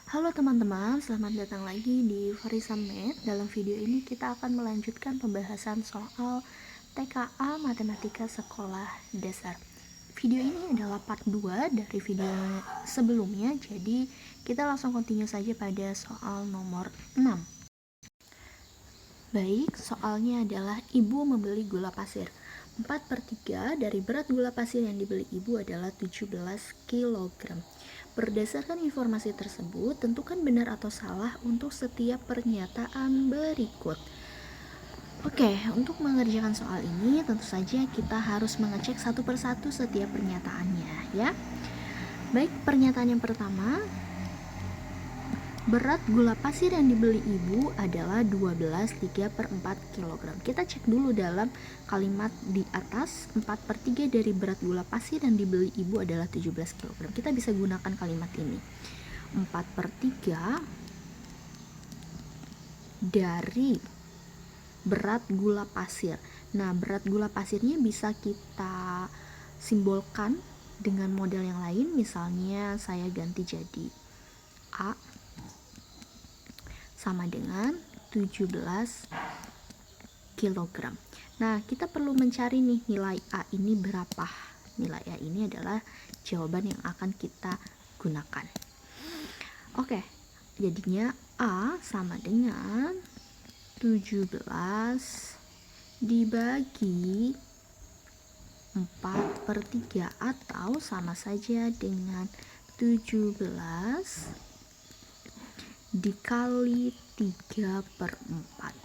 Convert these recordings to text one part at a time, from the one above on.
Halo teman-teman, selamat datang lagi di Farisa Med. Dalam video ini kita akan melanjutkan pembahasan soal TKA Matematika Sekolah Dasar. Video ini adalah part 2 dari video sebelumnya, jadi kita langsung continue saja pada soal nomor 6. Baik, soalnya adalah ibu membeli gula pasir. 4/3 dari berat gula pasir yang dibeli ibu adalah 17 kg. Berdasarkan informasi tersebut, tentukan benar atau salah untuk setiap pernyataan berikut. Oke, untuk mengerjakan soal ini tentu saja kita harus mengecek satu persatu setiap pernyataannya ya. Baik, pernyataan yang pertama, berat gula pasir yang dibeli ibu adalah 12,3/4 kg. Kita cek dulu dalam kalimat di atas, 4/3 dari berat gula pasir yang dibeli ibu adalah 17 kg. Kita bisa gunakan kalimat ini. 4/3 dari berat gula pasir. Nah, berat gula pasirnya bisa kita simbolkan dengan model yang lain. Misalnya saya ganti jadi A sama dengan 17 kg. Nah, kita perlu mencari nih nilai A ini berapa. Nilai A ini adalah jawaban yang akan kita gunakan. Oke, jadinya A sama dengan 17 dibagi 4/3 atau sama saja dengan 17 dikali 3/4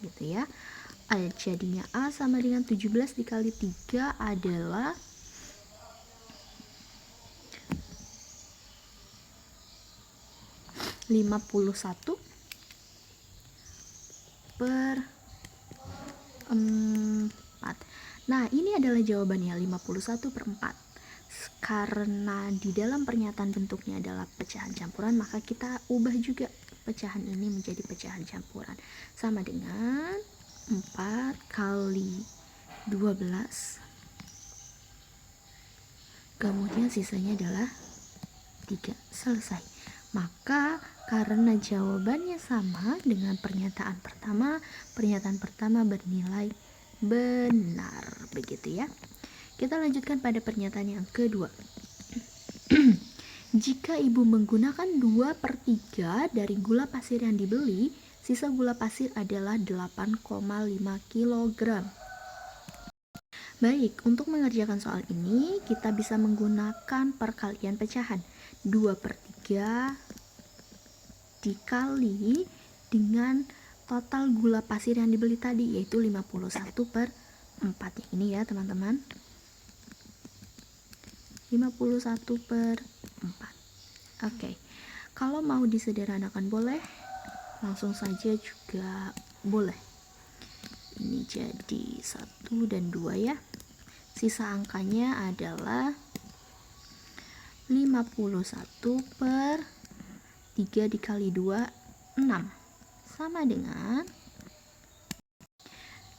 gitu ya. Jadinya A sama dengan 17 dikali 3 adalah 51/4. Nah, ini adalah jawabannya 51/4. Karena di dalam pernyataan bentuknya adalah pecahan campuran, maka kita ubah juga pecahan ini menjadi pecahan campuran. Sama dengan 4 kali 12, kemudian sisanya adalah 3. Selesai. Maka karena jawabannya sama dengan pernyataan pertama bernilai benar, begitu ya. Kita lanjutkan pada pernyataan yang kedua. Jika ibu menggunakan 2/3 dari gula pasir yang dibeli, sisa gula pasir adalah 8,5 kg. Baik, untuk mengerjakan soal ini kita bisa menggunakan perkalian pecahan. 2/3 dikali dengan total gula pasir yang dibeli tadi, yaitu 51/4. Yang ini ya teman-teman, 51/4. Oke, kalau mau disederhanakan boleh, langsung saja juga boleh. Ini jadi 1 dan 2 ya. Sisa angkanya adalah 51/3 dikali 2, 6. Sama dengan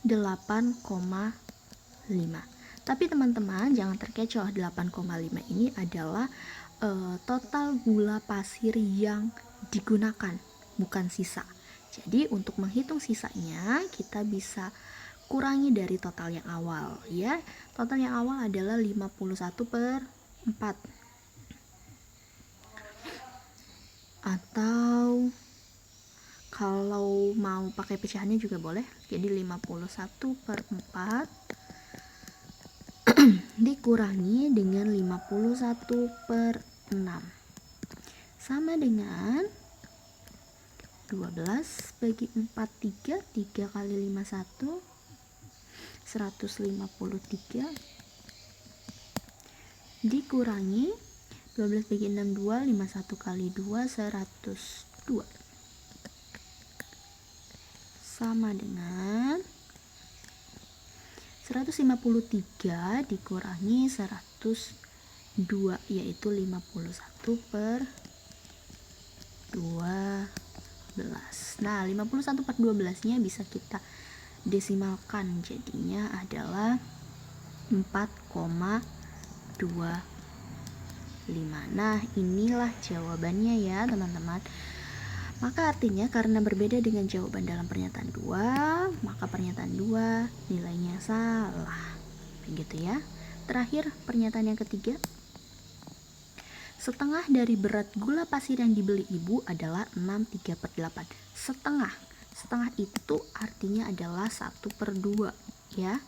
8,5. Tapi teman-teman jangan terkecoh, 8,5 ini adalah total gula pasir yang digunakan, bukan sisa. Jadi untuk menghitung sisanya kita bisa kurangi dari total yang awal ya. Total yang awal adalah 51/4. Atau kalau mau pakai pecahannya juga boleh. Jadi 51/4 dikurangi dengan 51/6 sama dengan 12 bagi 4, 3 kali 5, 153 dikurangi 12 bagi 6, 2, 51 kali 2, 102 sama dengan 153 dikurangi 102, yaitu 51/12. Nah, 51/12 nya bisa kita desimalkan, jadinya adalah 4,25. 5. Nah, inilah jawabannya ya teman-teman. Maka artinya karena berbeda dengan jawaban dalam pernyataan 2, maka pernyataan 2 nilainya salah. Begitu ya. Terakhir, pernyataan yang ketiga. Setengah dari berat gula pasir yang dibeli ibu adalah 6/3/8. Setengah itu artinya adalah 1/2 ya.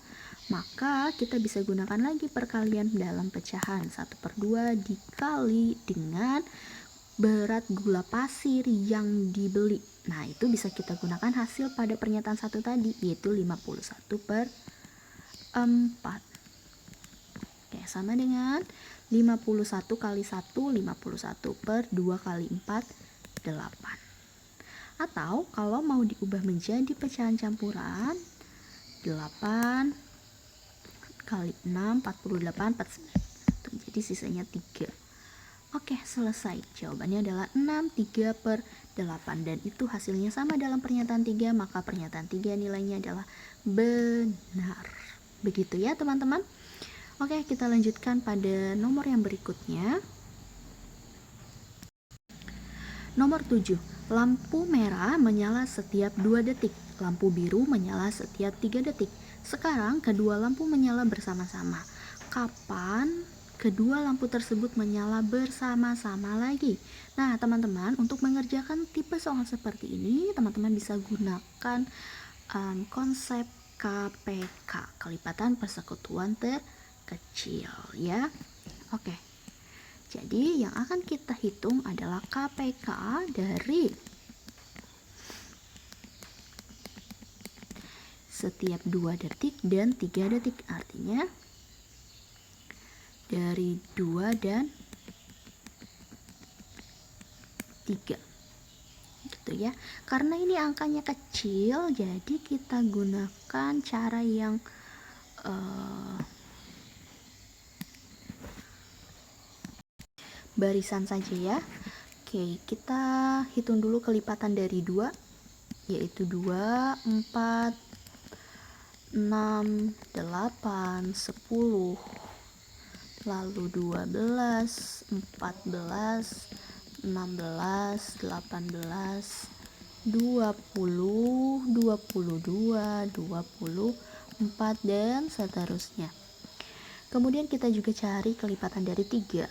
Maka kita bisa gunakan lagi perkalian dalam pecahan. 1/2 dikali dengan berat gula pasir yang dibeli. Nah, itu bisa kita gunakan hasil pada pernyataan 1 tadi, yaitu 51/4. Oke, sama dengan 51 kali 1, 51/2 kali 4, 8. Atau kalau mau diubah menjadi pecahan campuran, 8 kali 6, 48, 49. Jadi sisanya 3. Oke, selesai. Jawabannya adalah 6/3/8 dan itu hasilnya sama dalam pernyataan 3, maka pernyataan 3 nilainya adalah benar. Begitu ya teman-teman. Oke, kita lanjutkan pada nomor yang berikutnya. Nomor 7. Lampu merah menyala setiap 2 detik. Lampu biru menyala setiap 3 detik. Sekarang kedua lampu menyala bersama-sama. Kapan kedua lampu tersebut menyala bersama-sama lagi? Nah, teman-teman, untuk mengerjakan tipe soal seperti ini, teman-teman bisa gunakan konsep KPK, kelipatan persekutuan terkecil ya. Oke. Jadi yang akan kita hitung adalah KPK dari setiap 2 detik dan 3 detik. Artinya dari 2 dan 3 gitu ya. Karena ini angkanya kecil, jadi kita gunakan cara yang barisan saja ya. Oke, kita hitung dulu kelipatan dari 2, yaitu 2, 4, 6, 8, 10, lalu 12, 14, 16, 18, 20, 22, 24, dan seterusnya. Kemudian kita juga cari kelipatan dari 3.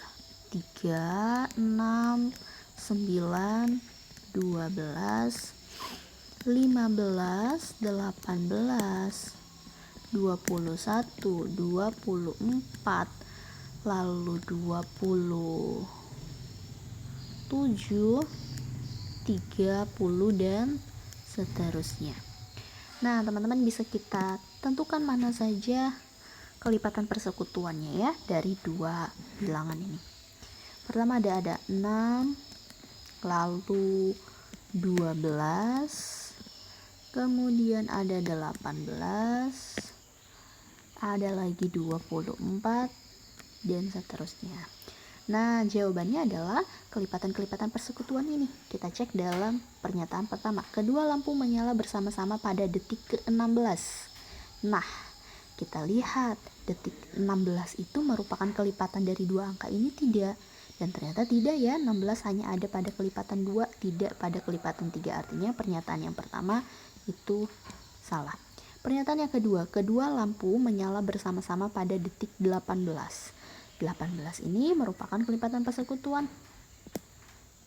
3, 6, 9, 12, 15, 18, 21, 24, lalu 27, 30, dan seterusnya. Nah, teman-teman bisa kita tentukan mana saja kelipatan persekutuannya ya dari 2 bilangan ini. Pertama ada 6, lalu 12, kemudian ada 18, ada lagi 24, dan seterusnya. Nah, jawabannya adalah kelipatan-kelipatan persekutuan ini. Kita cek dalam pernyataan pertama. Kedua lampu menyala bersama-sama pada detik ke-16. Nah, kita lihat detik 16 itu merupakan kelipatan dari 2 angka ini tidak? Dan ternyata tidak ya, 16 hanya ada pada kelipatan 2, tidak pada kelipatan 3. Artinya pernyataan yang pertama itu salah. Pernyataan yang kedua lampu menyala bersama-sama pada detik 18. 18 ini merupakan kelipatan persekutuan.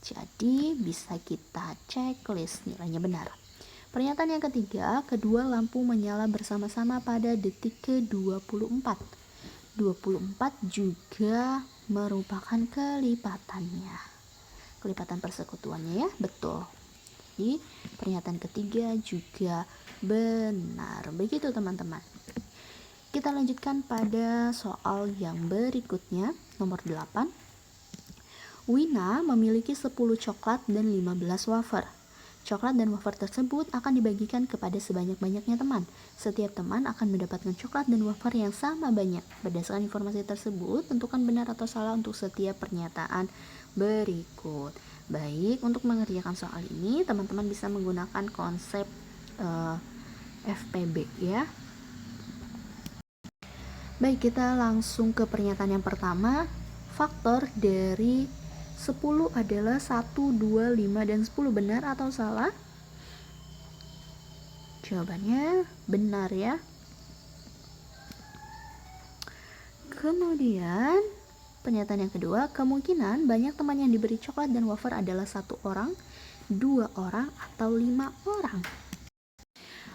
Jadi bisa kita checklist nilainya benar. Pernyataan yang ketiga, kedua lampu menyala bersama-sama pada detik ke-24. 24 juga merupakan kelipatannya. Kelipatan persekutuannya ya, betul. Jadi pernyataan ketiga juga benar. Begitu teman-teman. Kita lanjutkan pada soal yang berikutnya, nomor 8. Wina memiliki 10 coklat dan 15 wafer. Coklat dan wafer tersebut akan dibagikan kepada sebanyak-banyaknya teman. Setiap teman akan mendapatkan coklat dan wafer yang sama banyak. Berdasarkan informasi tersebut, tentukan benar atau salah untuk setiap pernyataan berikut. Baik, untuk mengerjakan soal ini, teman-teman bisa menggunakan konsep FPB ya. Baik, kita langsung ke pernyataan yang pertama. faktor dari 10 adalah 1, 2, 5, dan 10. Benar atau salah? Jawabannya benar ya. Kemudian pernyataan yang kedua, kemungkinan banyak teman yang diberi coklat dan wafer adalah 1 orang, 2 orang, atau 5 orang.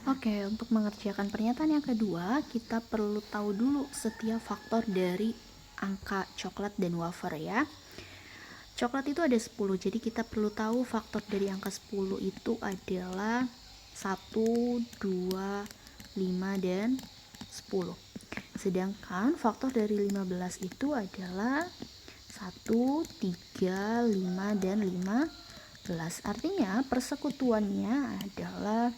Oke, untuk mengerjakan pernyataan yang kedua, kita perlu tahu dulu setiap faktor dari angka coklat dan wafer ya. Coklat itu ada 10, jadi kita perlu tahu faktor dari angka 10 itu adalah 1, 2, 5, dan 10. Sedangkan faktor dari 15 itu adalah 1, 3, 5, dan 15. Artinya persekutuannya adalah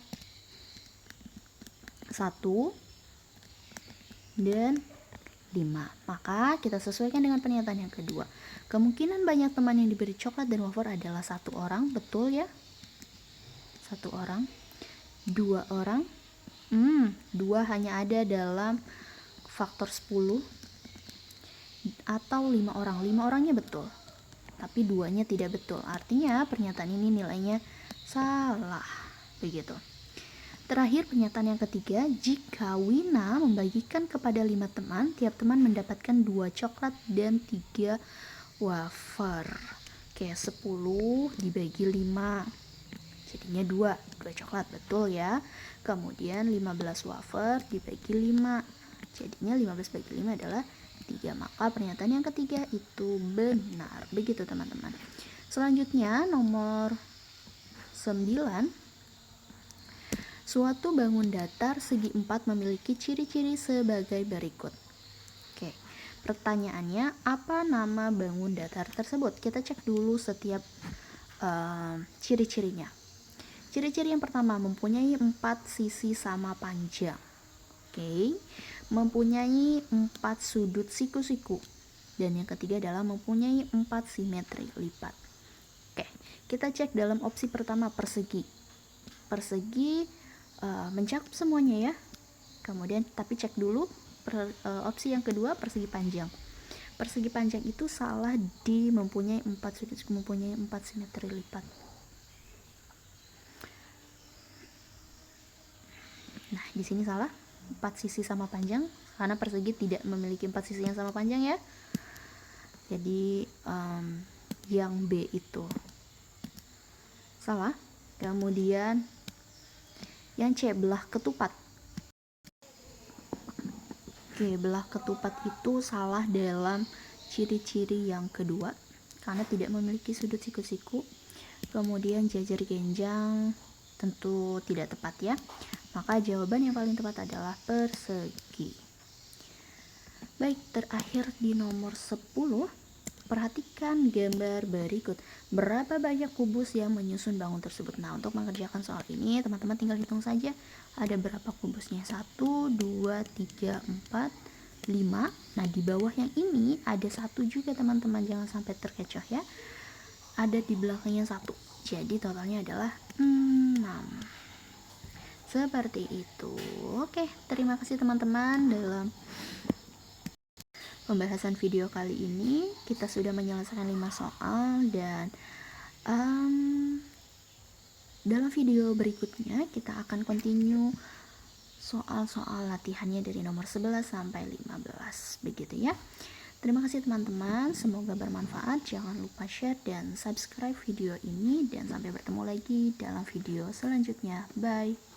1 dan 5. Maka kita sesuaikan dengan pernyataan yang kedua. Kemungkinan banyak teman yang diberi coklat dan wafer adalah 1 orang, betul ya? 1 orang. 2 orang. 2 hanya ada dalam faktor 10. Atau 5 orang. 5 orangnya betul, tapi 2-nya tidak betul. Artinya pernyataan ini nilainya salah. Begitu. Terakhir pernyataan yang ketiga, jika Wina membagikan kepada 5 teman, tiap teman mendapatkan 2 coklat dan 3 wafer. Oke, 10 dibagi 5. Jadinya 2 coklat, betul ya. Kemudian 15 wafer dibagi 5. Jadinya 15 bagi 5 adalah 3. Maka pernyataan yang ketiga itu benar. Begitu teman-teman. Selanjutnya nomor 9. Suatu bangun datar segi 4 memiliki ciri-ciri sebagai berikut. Oke, pertanyaannya, apa nama bangun datar tersebut? Kita cek dulu setiap ciri-cirinya. Ciri-ciri yang pertama, mempunyai 4 sisi sama panjang. Oke, mempunyai 4 sudut siku-siku. Dan yang ketiga adalah mempunyai 4 simetri lipat. Oke, kita cek dalam opsi pertama, persegi. Persegi mencakup semuanya ya. Kemudian tapi cek dulu opsi yang kedua, persegi panjang. Persegi panjang itu salah di mempunyai 4 sudut, mempunyai 4 simetri lipat. Nah, di sini salah, 4 sisi sama panjang, karena persegi tidak memiliki 4 sisi yang sama panjang ya. Jadi yang B itu salah. Kemudian yang C, belah ketupat. Oke, belah ketupat itu salah dalam ciri-ciri yang kedua, karena tidak memiliki sudut siku-siku. Kemudian jajar genjang tentu tidak tepat ya. Maka jawaban yang paling tepat adalah persegi. Baik, terakhir di nomor 10. Perhatikan gambar berikut. Berapa banyak kubus yang menyusun bangun tersebut? Nah, untuk mengerjakan soal ini, teman-teman tinggal hitung saja. Ada berapa kubusnya? 1, 2, 3, 4, 5. Nah, di bawah yang ini ada 1 juga teman-teman. Jangan sampai terkecoh ya. Ada di belakangnya 1. Jadi totalnya adalah 6. Seperti itu. Oke, terima kasih teman-teman. Dalam pembahasan video kali ini kita sudah menyelesaikan 5 soal, dan dalam video berikutnya kita akan continue soal-soal latihannya dari nomor 11 sampai 15. Begitu ya. Terima kasih teman-teman, semoga bermanfaat. Jangan lupa share dan subscribe video ini, dan sampai bertemu lagi dalam video selanjutnya. Bye.